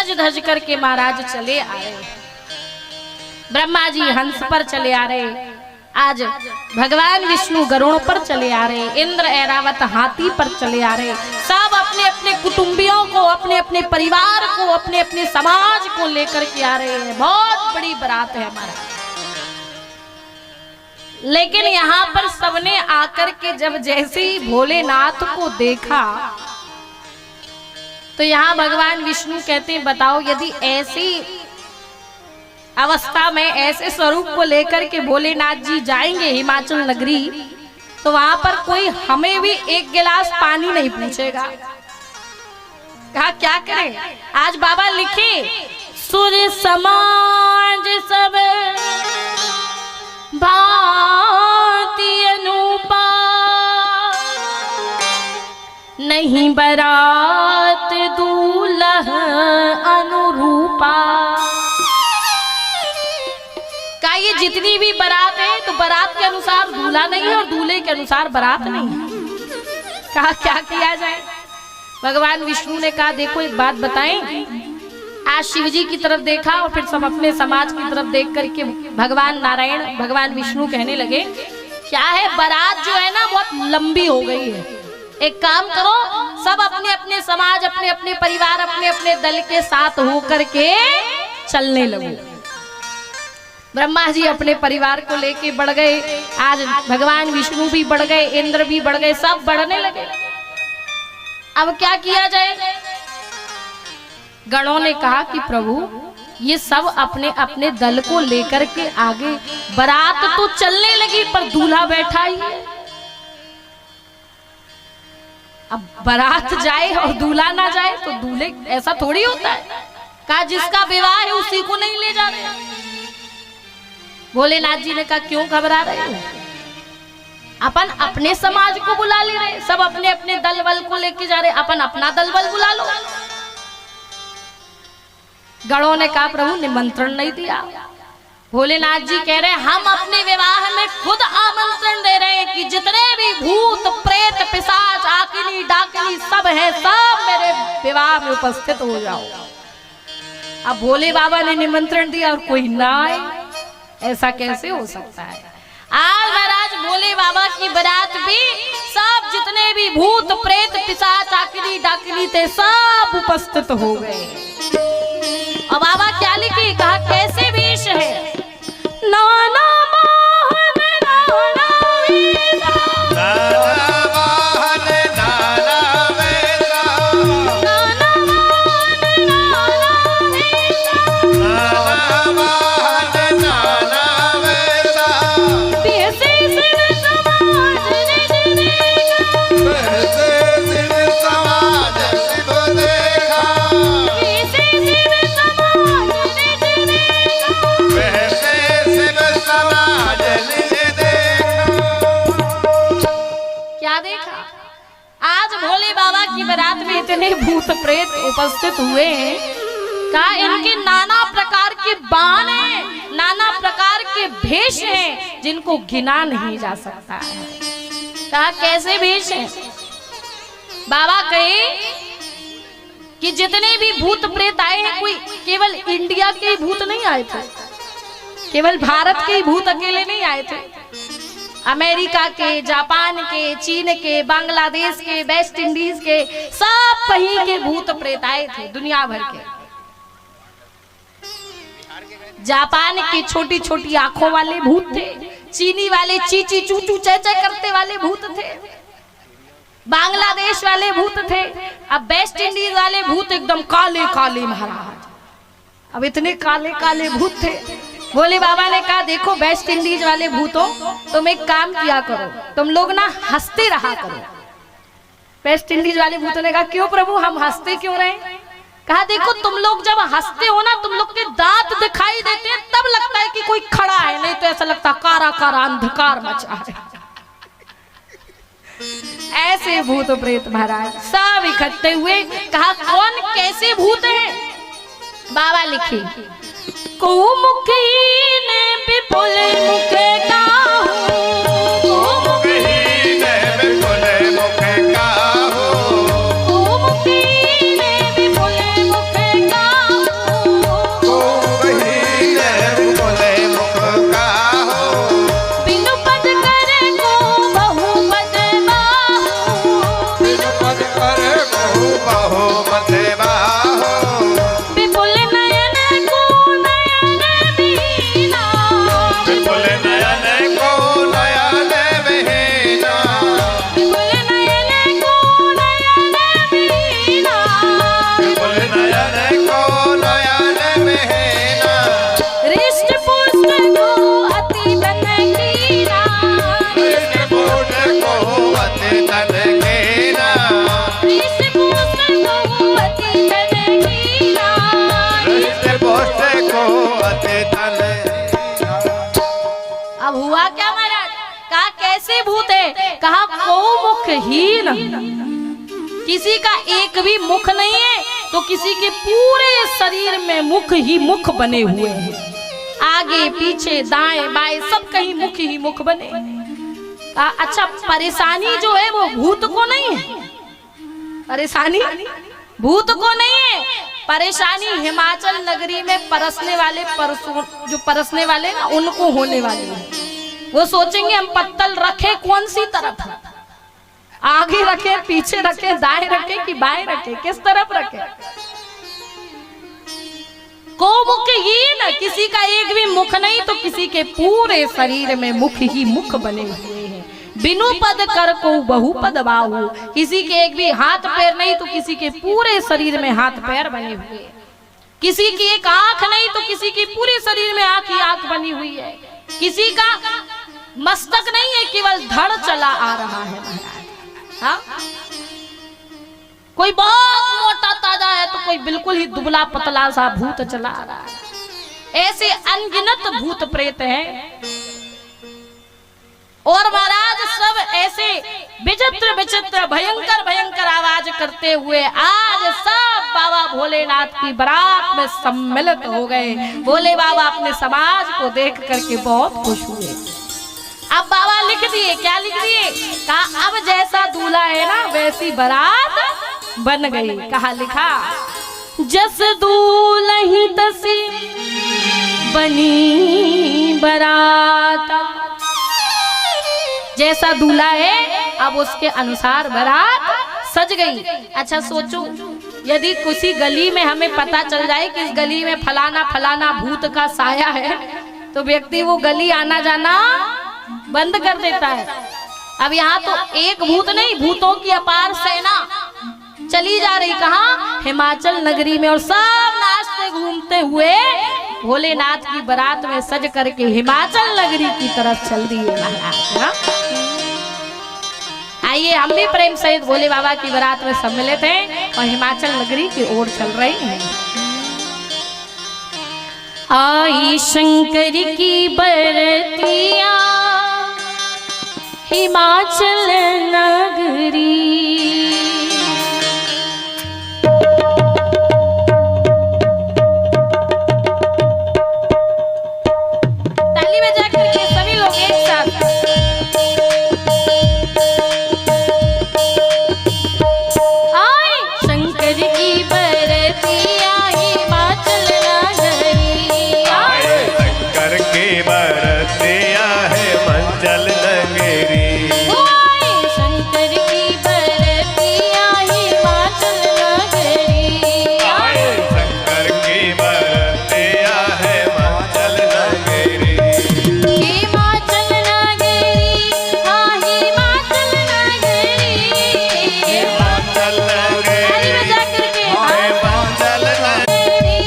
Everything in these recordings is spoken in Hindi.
सज धज करके महाराज चले आ रहे। ब्रह्मा जी हंस पर चले आ रहे, आज भगवान विष्णु गरुड़ पर चले आ रहे, इंद्र ऐरावत हाथी पर चले आ रहे। सब अपने अपने कुटुंबियों को, अपने अपने परिवार को, अपने अपने समाज को लेकर के आ रहे हैं। बहुत बड़ी बारात है हमारा। लेकिन यहाँ पर सबने आकर के जब जैसे ही भोलेनाथ को देखा तो यहाँ भगवान विष्णु कहते हैं, बताओ यदि ऐसी अवस्था में ऐसे स्वरूप को लेकर के भोलेनाथ जी जाएंगे हिमाचल नगरी, तो वहां पर कोई हमें भी एक गिलास पानी नहीं पूछेगा। कहा क्या करें? आज बाबा लिखे, सूर्य समाज सब भांति अनुपा, नहीं बरात दूल्हा अनुरूपा। का ये जितनी भी बारात है तो बारात के अनुसार दूल्हा नहीं है और दूल्हे के अनुसार बारात नहीं है। कहा क्या किया जाए? भगवान विष्णु ने कहा देखो एक बात बताएं। आज शिव जी की तरफ देखा और फिर सब अपने समाज की तरफ देख करके भगवान नारायण, भगवान विष्णु कहने लगे, क्या है बारात जो है ना बहुत लंबी हो गई है। एक काम करो, सब अपने अपने समाज, अपने अपने परिवार, अपने अपने दल के साथ होकर के चलने लगे। ब्रह्मा जी अपने परिवार को लेके बढ़ गए, आज भगवान विष्णु भी बढ़ गए, इंद्र भी बढ़ गए, सब बढ़ने लगे। अब क्या किया जाए? गणों ने कहा कि प्रभु ये सब अपने अपने दल को लेकर के आगे, बारात तो चलने लगी पर दूल्हा बैठा ही है। अब बारात जाए और दूल्हा ना जाए तो दूल्हे, ऐसा थोड़ी होता है। कहा जिसका विवाह है उसी को नहीं ले जा रहे। भोलेनाथ जी ने कहा क्यों घबरा रहे हो? अपन अपने समाज को बुला ले रहे, सब अपने अपने दल बल को लेके जा रहे, अपन अपना दल बल बुला लो। गणों ने कहा प्रभु निमंत्रण नहीं दिया। भोलेनाथ जी कह रहे हम अपने विवाह में खुद आमंत्रण दे रहे हैं कि जितने भी भूत प्रेत पिशाच आकिनी डाकिनी सब है, सब मेरे विवाह में उपस्थित हो जाओ। अब भोले बाबा ने निमंत्रण दिया और कोई ना आए, ऐसा कैसे हो सकता है? आज महाराज भोले बाबा की बारात भी सब जितने भी भूत प्रेत पिशाच आकिनी डाकिनी थे सब उपस्थित हो गए। और बाबा क्या लिखे? कहा कैसे वेश है? नाना मोहन नाना वेशा, नाना मोहन नाना वेशा, नाना मोहन नाना वेशा, नाना मोहन नाना वेशा, पैसे सिर समाज निज देखा, पैसे सिर समाज शिव देखा, पैसे सिर समाज निज देखा, पैसे सिर समाज निज देखा। क्या देखा? आज भोले बाबा की बारात में इतने भूत प्रेत उपस्थित हुए हैं, कहा इनके नाना प्रकार के बाण हैं, नाना प्रकार के भेष हैं जिनको गिना नहीं जा सकता है। कहा कैसे भेष हैं? बाबा कहे कि जितने भी भूत प्रेत आए हैं कोई केवल इंडिया के भूत नहीं आए थे, केवल भारत के ही भूत अकेले नहीं आए थे। अमेरिका के, जापान के, चीन के, बांग्लादेश के, वेस्ट इंडीज के, सब कहीं के भूत प्रेत आए थे दुनिया भर के। जापान के छोटी छोटी आंखों वाले भूत थे, चीनी वाले चीची चूचू चेचे करते वाले भूत थे, बांग्लादेश वाले भूत थे, अब वेस्ट इंडीज वाले भूत एकदम काले काले महाराज। अब इतने काले काले भूत थे। भोले बाबा ने कहा देखो वेस्ट इंडीज वाले भूतों, तुम एक काम किया करो, तुम लोग ना हंसते रहा करो। वेस्ट इंडीज वाले भूतों ने कहा क्यों प्रभु हम हंसते क्यों रहे? कहा देखो तुम लोग जब हंसते हो ना, तुम लोग के दांत दिखाई देते हैं तब लगता है कि कोई खड़ा है, नहीं तो ऐसा लगता कारा कारा अंधकार मचा है। ऐसे भूत प्रेत महाराज सब इकट्ठे हुए। कहा कौन कैसे भूत है? बाबा लिखे कुमुखी ने विपुल मुख काहू, कुमुखी ने विपुल मुख काहू, को बहु मत बाहो विपुल नयन को नयन मीना विपुल नयन को नयन महीना विपुल नयन को नयन मीना विपुल नयन को नयन महीना रिष्ट पुष्ट को अति धन कीना रिष्ट पुष्ट को अति धन कीना रिष्ट पुष्ट को अति धन कीना रिष्ट पुष्ट को अति धन अब हुआ क्या महाराज? कहा कैसे भूत है? कहा को मुखहीन, किसी का एक भी मुख नहीं है तो किसी के पूरे शरीर में मुख ही मुख बने हुए हैं, आगे पीछे दाएं बाएं सब कहीं मुख ही मुख बने। अच्छा परेशानी जो है वो भूत को नहीं है, परेशानी भूत को नहीं है, परेशानी हिमाचल नगरी में परसने वाले परसों जो परसने वाले ना उनको होने वाले हैं। वो सोचेंगे हम पत्तल रखे कौन सी तरफ, आगे रखे पीछे रखे दाएं रखे कि बाएं रखे, किस तरफ रखे। को मुखहीन, किसी का एक भी मुख नहीं तो किसी के पूरे शरीर में मुख ही मुख बने हुए हैं। बिनु पद कर को बहु पद बाहु, किसी के एक भी हाथ पैर नहीं तो किसी के पूरे शरीर में हाथ पैर बने हुए हैं। किसी की एक आंख नहीं तो किसी के पूरे शरीर में आंख ही आंख बनी हुई है। किसी का मस्तक नहीं है, केवल धड़ चला आ रहा है महाराज। हाँ? कोई बहुत मोटा ताजा है तो कोई बिल्कुल ही दुबला पतला सा भूत चला आ रहा है। ऐसे अनगिनत भूत प्रेत हैं और महाराज सब ऐसे विचित्र विचित्र भयंकर भयंकर आवाज करते हुए आज सब बाबा भोलेनाथ की बारात में सम्मिलित हो गए। भोले बाबा अपने समाज को देख करके बहुत खुश हुए। अब बाबा लिख दिए, क्या लिख दिए? कहा अब जैसा दूल्हा है ना वैसी बारात बन गई। कहा लिखा जस दूल्ही तसी बनी बारात, जैसा दूल्हा है अब उसके अनुसार बारात सज गई। अच्छा सोचो यदि किसी गली में हमें पता चल जाए कि इस गली में फलाना फलाना भूत का साया है तो व्यक्ति वो गली आना जाना बंद कर देता है। अब यहाँ तो एक भूत नहीं, भूतों की अपार सेना चली जा रही कहाँ? हिमाचल नगरी में। और सब नाचते घूमते हुए भोलेनाथ की बारात में सज करके हिमाचल नगरी की तरफ चल दी है महाराज। आइए हम भी प्रेम सहित भोले बाबा की बारात में सम्मिलित हैं और हिमाचल नगरी की ओर चल रही हैं। आई शंकर की बरतिया हिमाचल नगरी, ताली बजा करके सभी लोग एक साथ। आई शंकर की बरतिया हिमाचल नगरी, आए शंकर की बरतिया है मंचल नगरी। आई शंकर की बरतिया हिमाचल नगरी, आए शंकर की बरतिया है मंचल नगरी। हिमाचल नगरी, हाँ हिमाचल नगरी, हिमाचल नगरी, ताली बजा करके हिमाचल नगरी।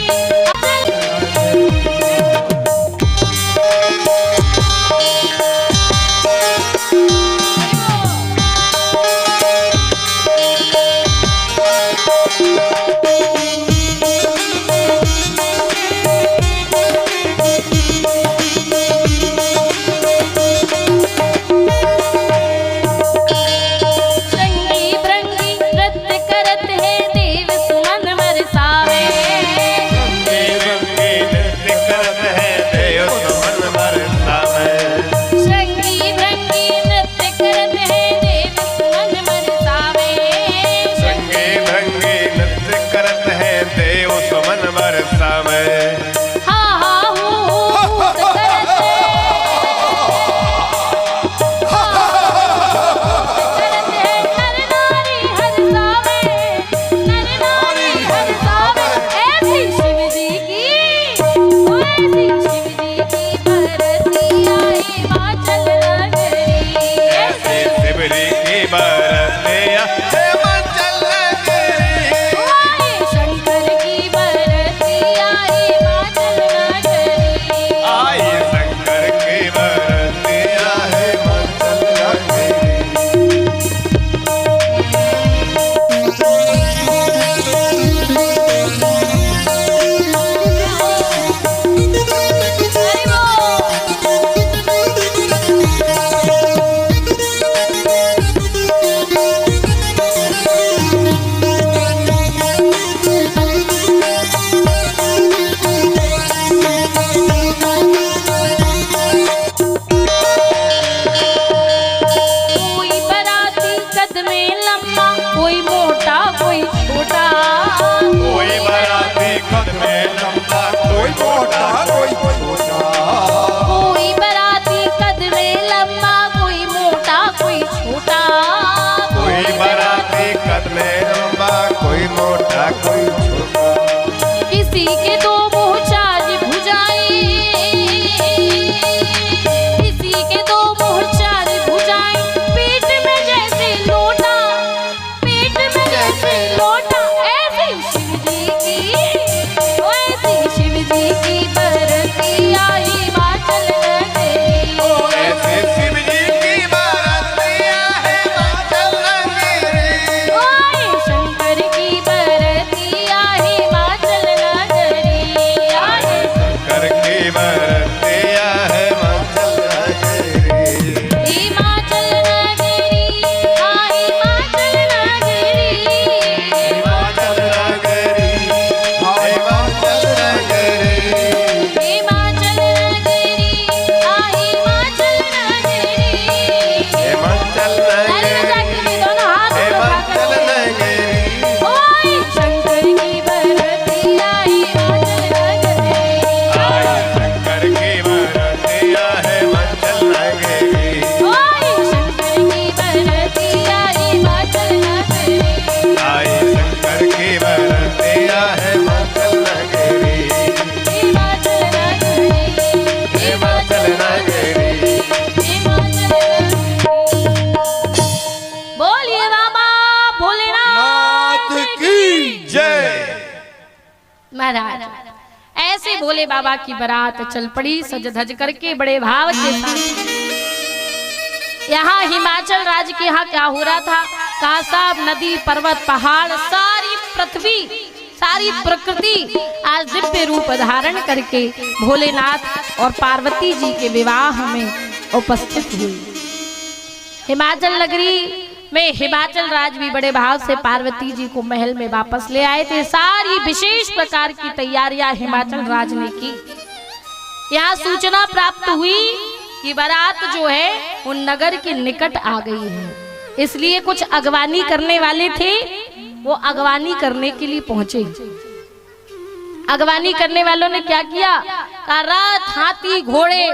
रंगी बिरंगी नृत्य करत है देव सुमन बरसावे, रंगी नृत्य करत है देव सुमन बरसावे। रंगी बिरंगी नृत्य करत है देव सुमन बरसावे, रंगी रंगी नृत्य करत है देव सुमन बरसावे। हा हा हूँ भूत करत है, करत है नर नारी हरसावे, कोई बराती कद में लंबा, कोई मोटा कोई छोटा। कोई बराती कद में लंबा, कोई मोटा कोई छोटा। कोई बराती कद में लंबा, कोई मोटा कोई छोटा। किसी के दो मुँह चार भुजाएं, किसी के दो मुँह चार भुजाएं, पेट में जैसे लोटा, पेट में जैसे लोटा। ऐसी शिव जी की, ऐसी शिव जी की बरती आई हिमाचल नगरी। ऐसे शिव जी की बरातियां है हिमाचल नगरी। ओए शंकर की बरती आई हिमाचल नगरी। आए शंकर की बरातियां है हिमाचल नगरी। हिमाचल नगरी, आई हिमाचल नगरी। हिमाचल नगरी, हिमाचल नगरी। हिमाचल नगरी, आई हिमाचल नगरी। हिमाचल ताली बजा के भी दोनों हाथ हिमाचल उठा कर। नगरी। ओए शंकर की बरती आई हिमाचल नगरी। आई शंकर की बरातियां है हिमाचल नगरी। ओए शंकर की बरती आई हिमाचल नगरी। आई शंकर की बरातियां है हिमाचल नगरी। हिमाचल नगरी, हिमाचल नगरी। बोलिए बाबा भोलेनाथ नाथ की जय। महाराज। ऐसे भोले बाबा की बारात चल पड़ी सज धज करके बड़े भाव के साथ। यहाँ हिमाचल राज्य के यहाँ क्या हो रहा था? कासाब नदी पर्वत पहाड़ सारी पृथ्वी सारी प्रकृति आज दिव्य रूप धारण करके भोलेनाथ और पार्वती जी के विवाह में उपस्थित हुई। हिमाचल नगरी में हिमाचल राज भी बड़े भाव से पार्वती जी को महल में वापस ले आए थे। सारी विशेष प्रकार की तैयारियां हिमाचल राज ने की। यहाँ सूचना प्राप्त हुई कि बारात जो है उन नगर के निकट आ गई है, इसलिए कुछ अगवानी करने वाले थे, वो अगवानी करने के लिए पहुंचे। अगवानी करने वालों ने क्या किया? रथ हाथी घोड़े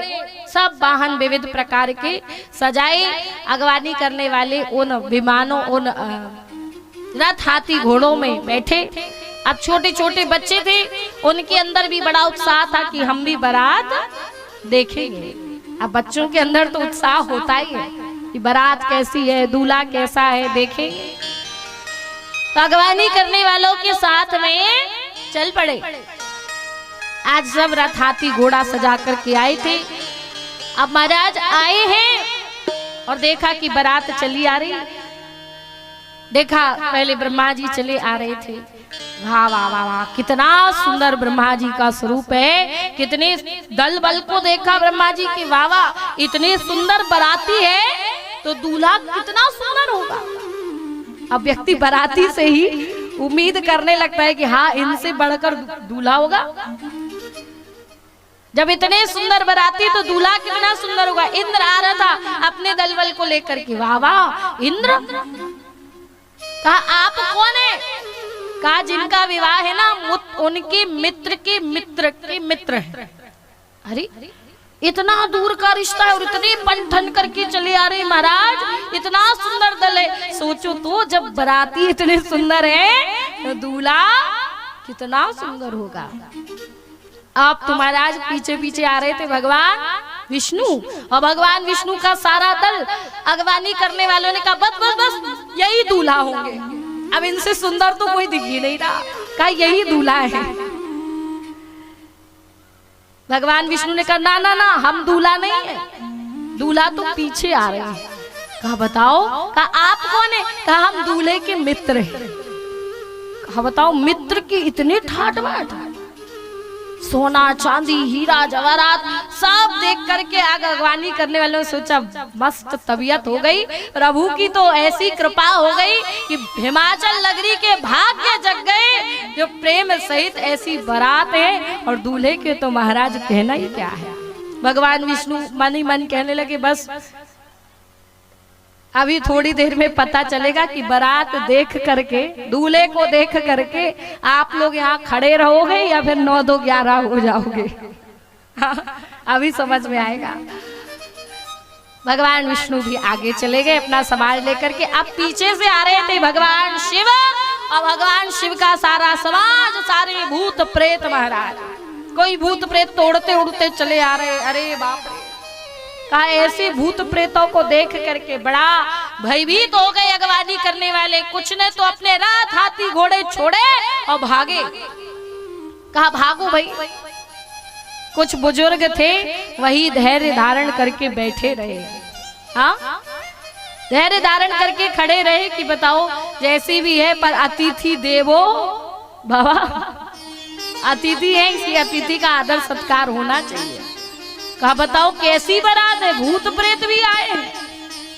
सब वाहन विविध प्रकार के सजाए। अगवानी करने वाले उन विमानों उन रथ हाथी घोड़ों में बैठे। अब छोटे छोटे बच्चे थे, उनके अंदर भी बड़ा उत्साह था कि हम भी बारात देखेंगे। अब बच्चों के अंदर तो उत्साह होता ही है कि बारात कैसी है, दूल्हा कैसा है, देखेंगे। तो अगवानी करने वालों के साथ में चल पड़े। आज सब रथ हाथी घोड़ा सजा करके आए थे। अब महाराज आए हैं और देखा कि बारात चली आ रही। देखा पहले ब्रह्मा जी चले आ रहे थे। वाह वाह वाह वाह, कितना सुंदर ब्रह्मा जी का स्वरूप है। कितने दल बल को देखा ब्रह्मा जी की, वाह वाह, इतने सुंदर बाराती है तो दूल्हा कितना सुंदर होगा। अब व्यक्ति बाराती से ही उम्मीद करने लगता है कि हाँ इनसे बढ़कर दूल्हा होगा। जब इतने सुंदर बाराती तो दूल्हा कितना सुंदर होगा। इंद्र आ रहा था अपने दल बल को लेकर के। वाह वाह, इंद्र कहा आप कौन है? कहा जिनका विवाह है ना उनके मित्र के मित्र के मित्र है। अरे इतना दूर का रिश्ता है और इतने पंठन करके चले आ रहे महाराज, इतना सुंदर दल है। सोचो तो जब बाराती इतने सुंदर है तो दूल्हा कितना सुंदर होगा। आप तो महाराज पीछे पीछे आ रहे थे भगवान विष्णु, और भगवान विष्णु का सारा दल अगवानी करने वालों ने कहा बस बस बस यही दूल्हा होंगे। अब इनसे सुंदर तो कोई दिख ही नहीं रहा, कहा यही दूल्हा है। भगवान विष्णु ने कहा ना ना ना, हम दूल्हा नहीं है, दूल्हा तो पीछे आ रहे हैं। कहा बताओ? कहा आप कौन है? कहा हम दूल्हे के मित्र हैं। कहा बताओ मित्र की इतने ठाट बाट, सोना चांदी हीरा जवाहरात सब देख करके अगवानी करने वालों ने सोचा मस्त तबीयत हो गई, प्रभु की तो ऐसी कृपा हो गई कि हिमाचल नगरी के भाग्य जग गए जो प्रेम सहित ऐसी बारात है। और दूल्हे के तो महाराज कहना ही क्या है। भगवान विष्णु मन ही मन कहने लगे बस, अब तो महाराज दूल्हे के मित्र हैं, दूल्हा तो पीछे आ रहे हैं। कहा बताओ? कहा आप कौन है? कहा हम दूल्हे के मित्र हैं। कहा बताओ मित्र की इतने ठाट बाट, सोना चांदी हीरा जवाहरात सब देख करके अगवानी करने वालों ने सोचा मस्त तबीयत हो गई, प्रभु की तो ऐसी कृपा हो गई कि हिमाचल नगरी के भाग्य जग गए जो प्रेम सहित ऐसी बारात है। और दूल्हे के तो महाराज कहना ही क्या है। भगवान विष्णु मन ही मन कहने लगे बस, अभी थोड़ी देर में पता चलेगा कि बारात देख करके, दूल्हे को देख करके आप लोग यहाँ खड़े रहोगे या फिर 9 2 11 हो जाओगे। अभी समझ में आएगा। भगवान विष्णु भी आगे चले गए अपना समाज लेकर के। अब पीछे से आ रहे थे भगवान शिव, और भगवान शिव का सारा समाज, सारे भूत प्रेत महाराज। कोई भूत प्रेत तो उड़ते उड़ते चले आ रहे। अरे बाप रे, कहा ऐसे भूत प्रेतों को देख करके बड़ा भयभीत हो गए अगवानी करने वाले। कुछ ने तो अपने रथ हाथी घोड़े छोड़े और भागे। कहा भागो भाई। कुछ बुजुर्ग थे वही धैर्य धारण करके बैठे रहे। हाँ, धैर्य धारण करके खड़े रहे कि बताओ जैसी भी है पर अतिथि देवो भव। अतिथि है, इसलिए अतिथि का आदर सत्कार होना चाहिए। कहा बताओ कैसी बारात है, भूत प्रेत भी आए हैं,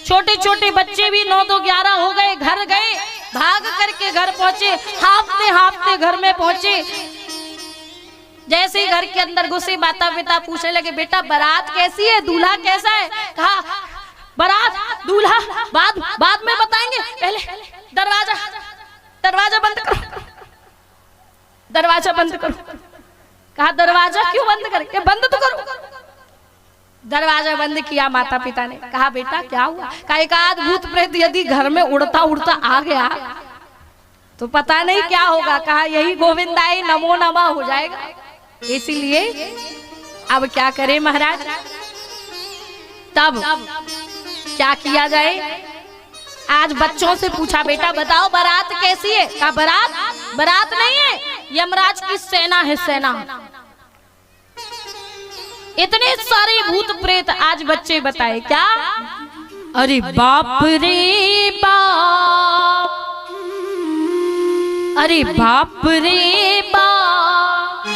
छोटे छोटे बच्चे भी 9 2 11 हो गए। घर गए, भाग करके घर पहुंचे, हांफते हांफते घर में पहुंचे। जैसे ही घर के अंदर घुसे माता पिता पूछने लगे बेटा बारात कैसी है, दूल्हा कैसा है। कहा बारात दूल्हा बाद में बताएंगे, पहले दरवाजा बंद करो, दरवाजा बंद करो। कहा दरवाजा क्यों बंद करे, बंद तो करो। दरवाजा बंद किया माता पिता ने। कहा बेटा क्या हुआ। कहा एक आध भूत प्रेत यदि घर में उड़ता उड़ता आ गया तो पता नहीं क्या होगा। कहा यही गोविंदाई नमो नमः हो जाएगा, इसीलिए अब क्या करें महाराज। तब क्या किया जाए। आज बच्चों से पूछा बेटा बताओ बारात कैसी है। कहा बारात नहीं है, यमराज की सेना है, सेना। इतने सारे भूत प्रेत। आज बच्चे बताए क्या। अरे बाप रे बाप, अरे बाप रे बाप,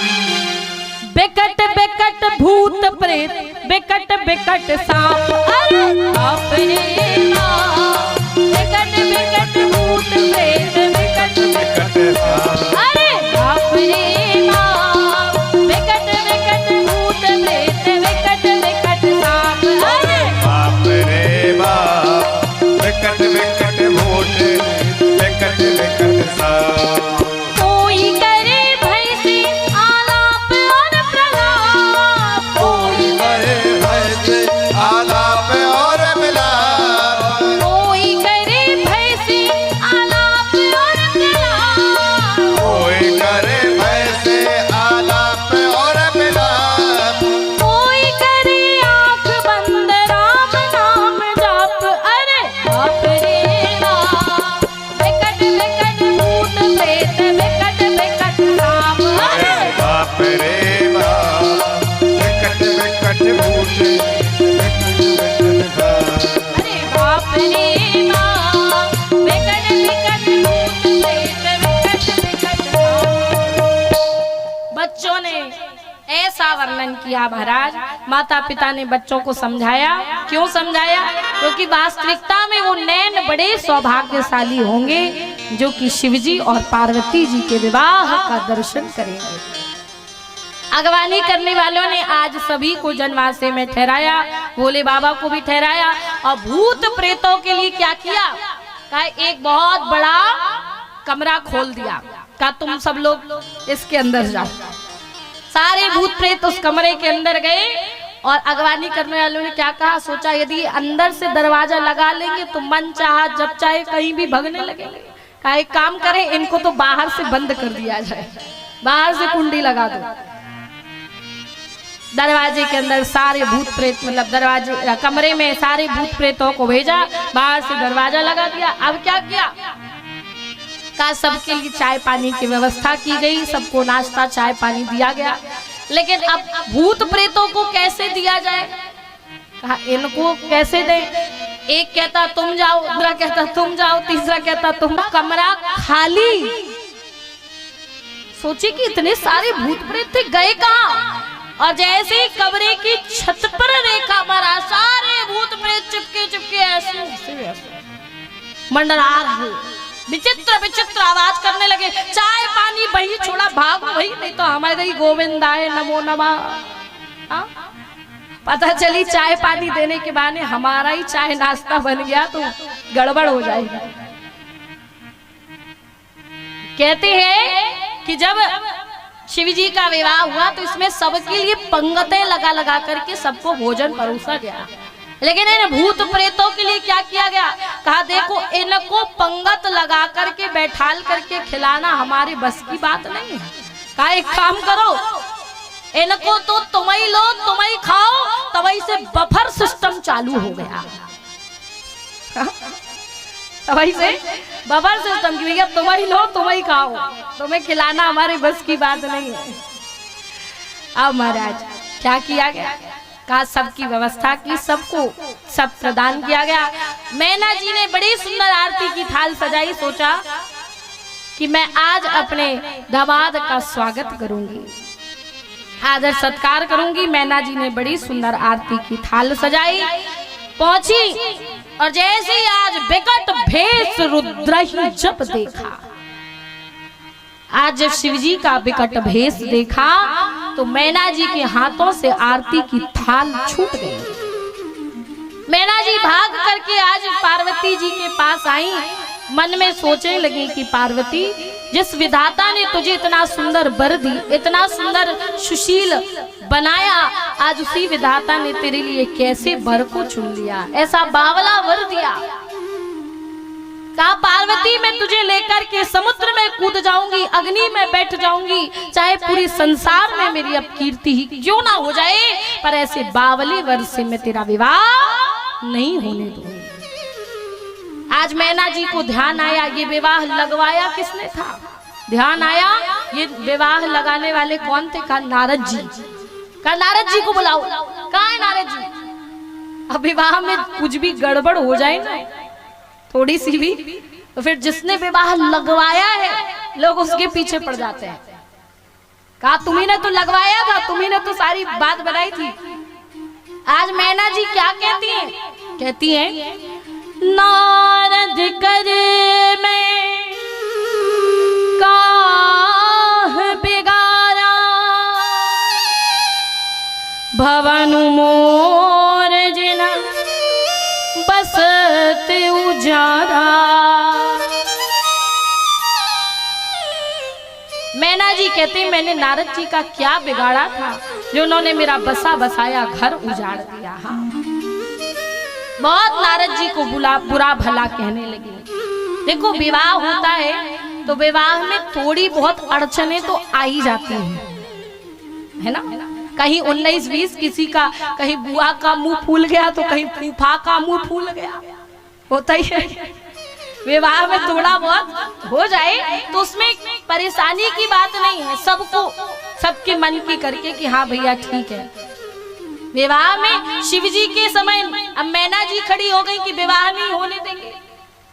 बेकट बेकट भूत प्रेत, बेकट बेकट सांप। अरे बाप रे बाप, बेकट बेकट भूत प्रेत, बेकट बेकट सांप। अरे बाप रे बाप, बेकट बेकट भूत प्रेत, बेकट बेकट सांप। अरे बाप रे बाप, बेकट बेकट भूत, बेकट बेकट सांप। कोई करे भय से आलाप और प्रलाप, कोई करे भय से आलाप और मिलाप, कोई करे भय से आलाप और प्रलाप, कोई करे भय से आलाप और मिलाप, कोई करे आंख बंद राम नाम जाप। अरे बाप रे बाप, बेकट बेकट भूत प्रेत, बेकट बेकट सांप। अरे बाप रे बाप, बेकट बेकट भूत, बेकट बेकट सांप। अरे बाप रे बाप, बेकट बेकट भूत प्रेत, बेकट बेकट सांप। बच्चों ने ऐसा वर्णन किया महाराज। माता पिता ने बच्चों को समझाया। क्यों समझाया, क्योंकि वास्तविकता में वो नैन बड़े सौभाग्यशाली होंगे जो कि शिवजी और पार्वती जी के विवाह का दर्शन करेंगे। अगवानी करने वालों ने आज सभी को जनवासे में ठहराया, भोले बाबा को भी ठहराया, और भूत प्रेतों के लिए क्या किया। कहा एक बहुत बड़ा कमरा खोल दिया। कहा तुम सब लोग इसके अंदर जाओ। सारे भूत प्रेत उस कमरे के अंदर गए, और अगवानी करने वालों ने क्या कहा, सोचा यदि अंदर से दरवाजा लगा लेंगे तो मन चाहा जब चाहे कहीं भी भगने लगेंगे। कहा एक काम करें, इनको तो बाहर से बंद कर दिया जाए, बाहर से कुंडी लगा दो। दरवाजे के अंदर सारे भूत प्रेत, मतलब दरवाजे कमरे में सारे भूत प्रेतों को भेजा, बाहर से दरवाजा लगा दिया। अब क्या किया, कहा सबके लिए चाय पानी की व्यवस्था की गई, सबको नाश्ता चाय पानी दिया गया। लेकिन अब भूत प्रेतों को कैसे दिया जाए। कहा इनको कैसे दें। एक कहता तुम जाओ, दूसरा कहता तुम जाओ, तीसरा कहता तुम। कमरा खाली। सोचिए कि इतने सारे भूत प्रेत थे, गए कहाँ। और जैसे ही कमरे की छत पर रेखा मारा, सारे भूत प्रेत चिपके चिपके ऐसे मंडरा रहे, विचित्र विचित्र आवाज करने लगे। चाय पानी वही छोड़ा, भागो वही, नहीं तो हमारे ही गोविंदाय नमो नमः। पता चली चाय पानी देने के बहाने हमारा ही चाय नाश्ता बन गया तो गड़बड़ हो जाएगी। कहते हैं कि जब शिव जी का विवाह हुआ तो इसमें सबके लिए पंगतें लगा लगा करके सबको भोजन परोसा गया, लेकिन इन भूत प्रेतों के लिए क्या किया गया? कहा देखो इनको पंगत लगा करके बैठाल करके खिलाना हमारे बस की बात नहीं है। कहा एक काम करो, इनको तो तुम ही लो तुम ही खाओ। तभी से बफर सिस्टम चालू हो गया। तभी से बफर सिस्टम की भैया तुम ही लो तुम ही खाओ, तुम्हें खिलाना हमारे बस की बात नहीं है। अब महाराज क्या किया गया? कहा सबकी व्यवस्था की, सबको सब प्रदान किया गया। मैना जी ने बड़ी सुंदर आरती की थाल सजाई। सोचा कि मैं आज अपने दामाद का स्वागत करूंगी, आदर सत्कार करूंगी। मैना जी ने बड़ी सुंदर आरती की थाल सजाई, पहुंची और जैसे ही आज विकट भेष रुद्र ही जब देखा, आज जब शिवजी का विकट भेष देखा तो मैना जी के हाथों से आरती की थाल छूट गई। मैना जी भाग करके आज पार्वती जी के पास आई, मन में सोचने लगी कि पार्वती, जिस विधाता ने तुझे इतना सुंदर वर दी, इतना सुंदर सुशील बनाया, आज उसी विधाता ने तेरे लिए कैसे वर को चुन लिया, ऐसा बावला वर दिया। कहा पार्वती मैं तुझे लेकर के समुद्र में कूद जाऊंगी, अग्नि में बैठ जाऊंगी, चाहे पूरे संसार में मेरी अब कीर्ति ही क्यों ना हो जाए, पर ऐसे बावले वर से मैं तेरा विवाह नहीं होने दूंगी। आज मैना जी को ध्यान आया, ये विवाह लगवाया किसने था? ध्यान आया ये विवाह लगाने वाले कौन थे? कहा नारद जी। कहा नारद जी को बुलाओ। कहाँ है नारद जी? अब विवाह में कुछ भी गड़बड़ हो जाए ना थोड़ी सी भी, तो फिर जिसने विवाह लगवाया है लोग उसके पीछे पड़ जाते हैं। कहा तुम्ही ने तो लगवाया था, तुम्ही ने तो सारी बात बनाई थी। आज मैना जी क्या कहती हैं? कहती हैं नारद कर में काह बिगारा, भवन मोर जिन बसत उजारा। मैना जी कहते मैंने नारद जी का क्या बिगाड़ा था जो उन्होंने मेरा बसा बसाया घर उजाड़ दिया। हाँ, बहुत नारद जी को बुरा भला कहने लगी। देखो विवाह होता है तो विवाह में थोड़ी बहुत अड़चने तो आ ही जाती है ना। कहीं 19-20 किसी का, कहीं बुआ का मुंह फूल गया तो कहीं फूफा का मुंह फूल गया, होता ही है। विवाह में थोड़ा बहुत हो जाए तो उसमें परेशानी की बात नहीं है, सबको सबके मन की करके कि हाँ भैया ठीक है। विवाह में शिव जी के समय अब मैना जी खड़ी हो गई कि विवाह नहीं होने देंगे,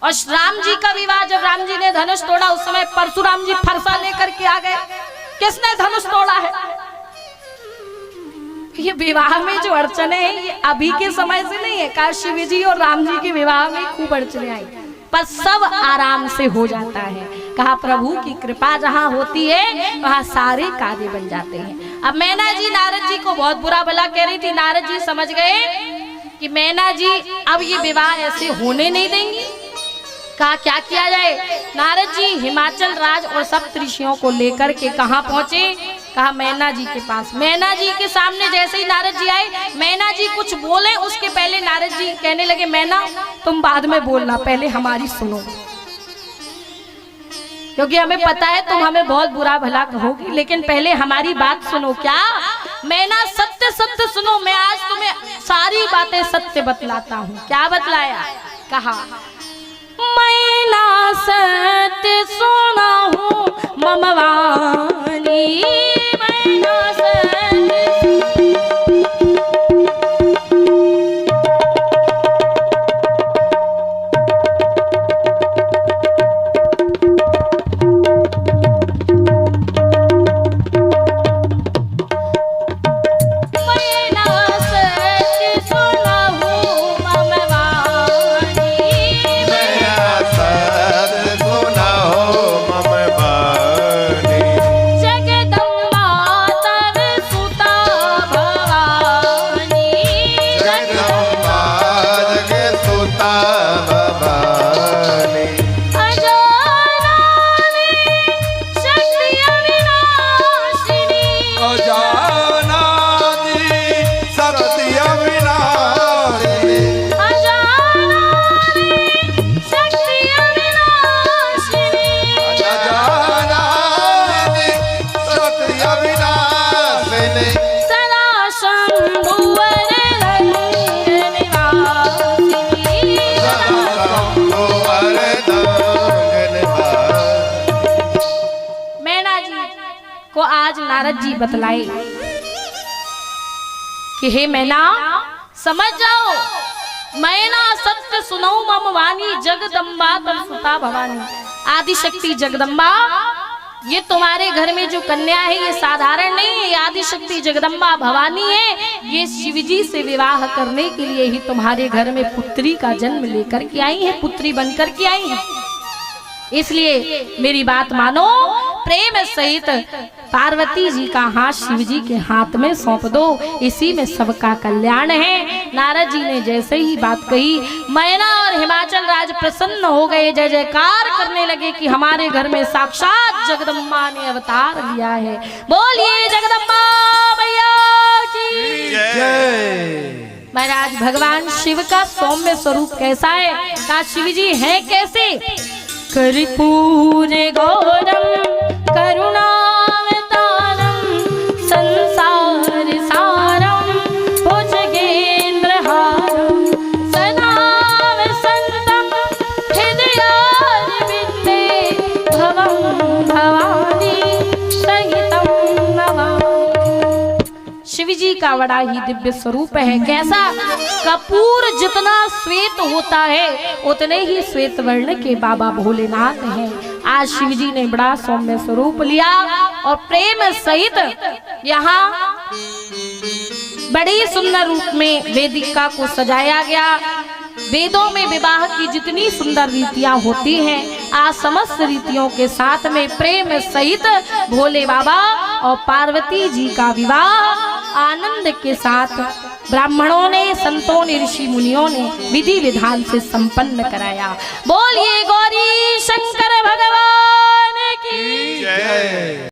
और राम जी का विवाह जब राम जी ने धनुष तोड़ा उस समय परशुराम जी फरसा लेकर के आ गए। किसने धनुष तोड़ा है? ये विवाह में जो अड़चने हैं ये अभी के समय से नहीं है। कहा शिव जी और राम जी के विवाह में खूब अड़चने आई, पर सब आराम से हो जाता है। कहा प्रभु की कृपा जहाँ होती है वहाँ सारे कार्य बन जाते हैं। अब मैना जी नारद जी को बहुत बुरा भला कह रही थी। नारद जी समझ गए कि मैना जी अब ये विवाह ऐसे होने नहीं देंगी। कहा क्या किया जाए? नारद जी हिमाचल राज और सप्त ऋषियों को लेकर के कहाँ पहुंचे? कहा मैना जी के पास। मैना जी के सामने जैसे ही नारद जी आए, मैना जी कुछ बोले उसके पहले नारद जी कहने लगे मैना तुम बाद में बोलना, पहले हमारी सुनो, क्योंकि हमें पता है तुम हमें बहुत बुरा भला कहोगी, लेकिन पहले हमारी बात सुनो। क्या? मैना सत्य सत्य सुनो, मैं आज तुम्हें सारी बातें सत्य बतलाता हूँ। क्या बतलाया? कहा मैना सत्य सुना हूँ ममवानी, मैना सत्य जगदम्बा को आज नारद जी बतलाए कि हे मैना समझ जाओ, मैना सत्य सुनो मम वाणी, जगदम्बा तम सुता भवानी। आदि शक्ति जगदम्बा, ये तुम्हारे घर में जो कन्या है ये साधारण नहीं है, आदि शक्ति जगदम्बा भवानी है। ये शिवजी से विवाह करने के लिए ही तुम्हारे घर में पुत्री का जन्म लेकर के आई है, पुत्री बनकर के आई है। इसलिए मेरी बात मानो, प्रेम सहित पार्वती जी का हाथ शिव जी के हाथ में सौंप दो, इसी में सबका कल्याण है। नारद जी ने जैसे ही बात कही, मैना और हिमाचल राज प्रसन्न हो गए, जय जयकार करने लगे कि हमारे घर में साक्षात जगदम्बा ने अवतार लिया है। बोलिए जगदम्बा मैया की जय। महाराज भगवान शिव का सौम्य स्वरूप कैसा है, कहा शिव जी हैं कैसे? कर्पूर गौरम करुणावतारम संसार सारम भुजगेन्द्रहारम सदा वसंतम हृदयारविंदे भवं भवानी सहितं नमामि। शिव जी का बड़ा ही दिव्य स्वरूप है। कैसा? कपूर जितना श्वेत होता है उतने ही श्वेत वर्ण के बाबा भोलेनाथ हैं। आज शिव जी ने बड़ा सौम्य स्वरूप लिया और प्रेम सहित यहाँ बड़ी सुंदर रूप में वेदिका को सजाया गया। वेदों में विवाह की जितनी सुंदर रीतियां होती हैं, आज समस्त रीतियों के साथ में प्रेम सहित भोले बाबा और पार्वती जी का विवाह आनंद के साथ ब्राह्मणों ने, संतों ने, ऋषि मुनियों ने विधि विधान से संपन्न कराया। बोलिए गौरी शंकर भगवान की जय।